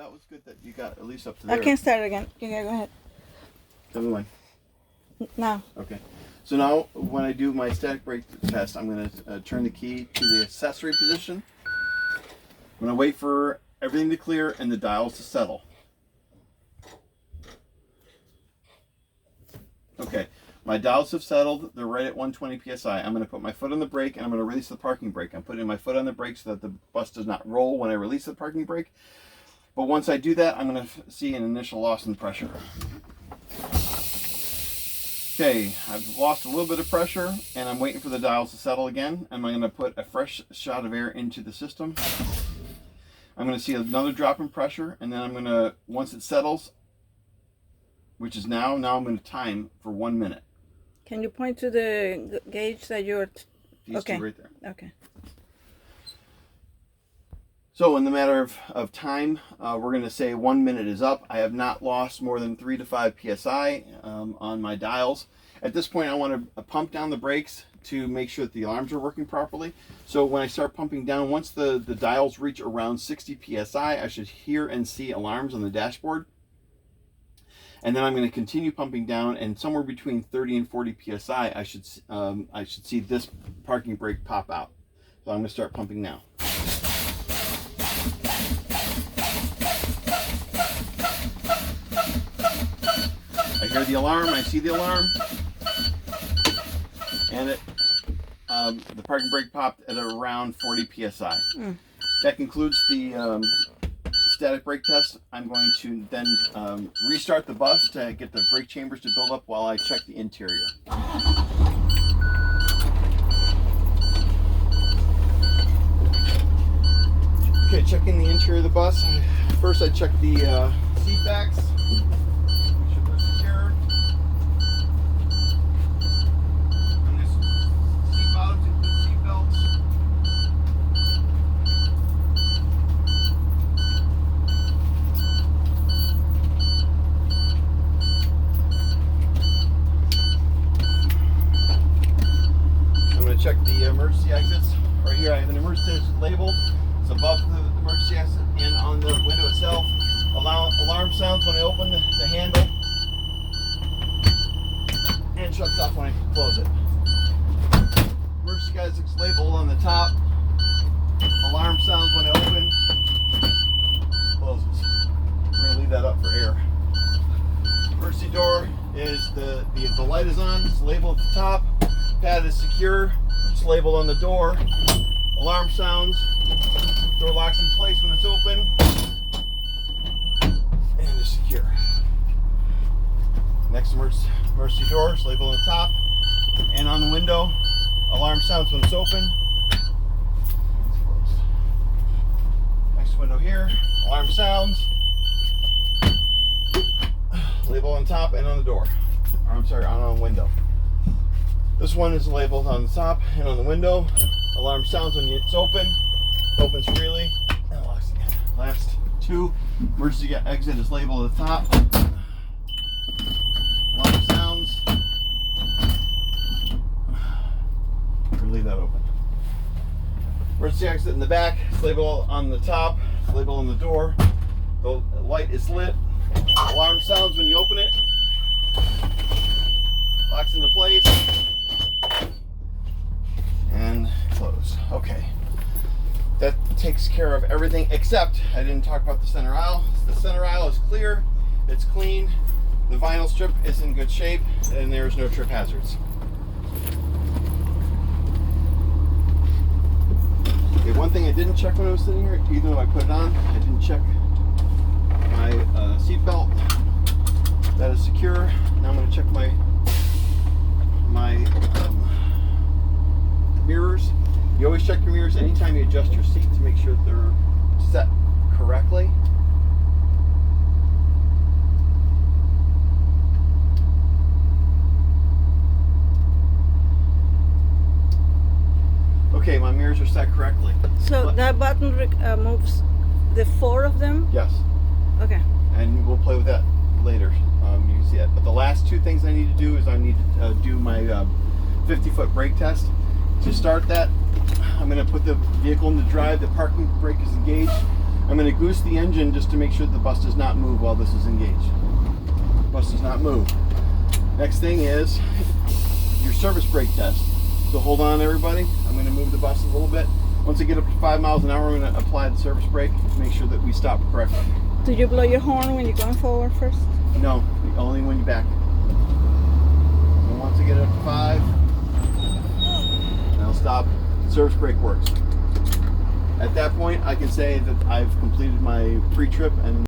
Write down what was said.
that was good that you got at least up to there. I can start again. Okay, go ahead. Tell me when. Now. Okay. So now when I do my static brake test, I'm going to turn the key to the accessory position. I'm going to wait for everything to clear and the dials to settle. Okay. My dials have settled. They're right at 120 psi. I'm going to put my foot on the brake and I'm going to release the parking brake. I'm putting my foot on the brake so that the bus does not roll when I release the parking brake. But once I do that, I'm going to see an initial loss in pressure. Okay, I've lost a little bit of pressure and I'm waiting for the dials to settle again. And I'm going to put a fresh shot of air into the system. I'm going to see another drop in pressure, and then I'm going to, once it settles, which is now I'm going to time for 1 minute. Can you point to the gauge that you're... These okay. two right there. Okay. So in the matter of time, we're going to say 1 minute is up. I have not lost more than 3 to 5 psi on my dials. At this point, I want to pump down the brakes to make sure that the alarms are working properly. So when I start pumping down, once the dials reach around 60 psi, I should hear and see alarms on the dashboard. And then I'm going to continue pumping down, and somewhere between 30 and 40 psi, I should see this parking brake pop out. So I'm going to start pumping now. I hear the alarm, I see the alarm, and the parking brake popped at around 40 psi. That concludes the static brake test. I'm going to then restart the bus to get the brake chambers to build up while I check the interior. Okay, checking the interior of the bus. First I check the seat backs. Check the emergency exits. Right here I have an emergency exit label. It's above the emergency exit and on the window itself. Alarm sounds when I open the handle and shuts off when I close it. Emergency exit's labeled on the top. Alarm sounds when I open, closes. We're going to leave that up for air. Emergency door is the light is on, it's labeled at the top. Pad is secure. It's labeled on the door. Alarm sounds. Door locks in place when it's open. And is secure. Next emergency door is labeled on the top and on the window. Alarm sounds when it's open. It's closed. Next window here. Alarm sounds. Label on top and on the door. Or, I'm sorry, on the window. This one is labeled on the top and on the window. Alarm sounds when it's open. Opens freely and locks again. Last two. Emergency exit is labeled at the top. Alarm sounds. We'll leave that open. Emergency exit in the back is labeled on the top. Labeled on the door. The light is lit. Alarm sounds when you open it. Locks into place. And close. Okay. That takes care of everything except I didn't talk about the center aisle. The center aisle is clear, it's clean, the vinyl strip is in good shape, and there's no trip hazards. Okay, one thing I didn't check when I was sitting here, even though I put it on, I didn't check my seat belt. That is secure. Now I'm going to check my mirrors. You always check your mirrors anytime you adjust your seat to make sure that they're set correctly. Okay, my mirrors are set correctly. So that button moves the 4 of them? Yes. Okay. And we'll play with that later. You can see that. But the last two things I need to do is I need to do my 50-foot brake test. To start that, I'm going to put the vehicle into drive. The parking brake is engaged. I'm going to goose the engine just to make sure the bus does not move while this is engaged. Bus does not move. Next thing is your service brake test. So hold on, everybody. I'm going to move the bus a little bit. Once I get up to 5 miles an hour, I'm going to apply the service brake to make sure that we stop correctly. Do you blow your horn when you're going forward first? No, only when you back. And once I get up to 5, I'll stop. Service brake works. At that point, I can say that I've completed my pre-trip and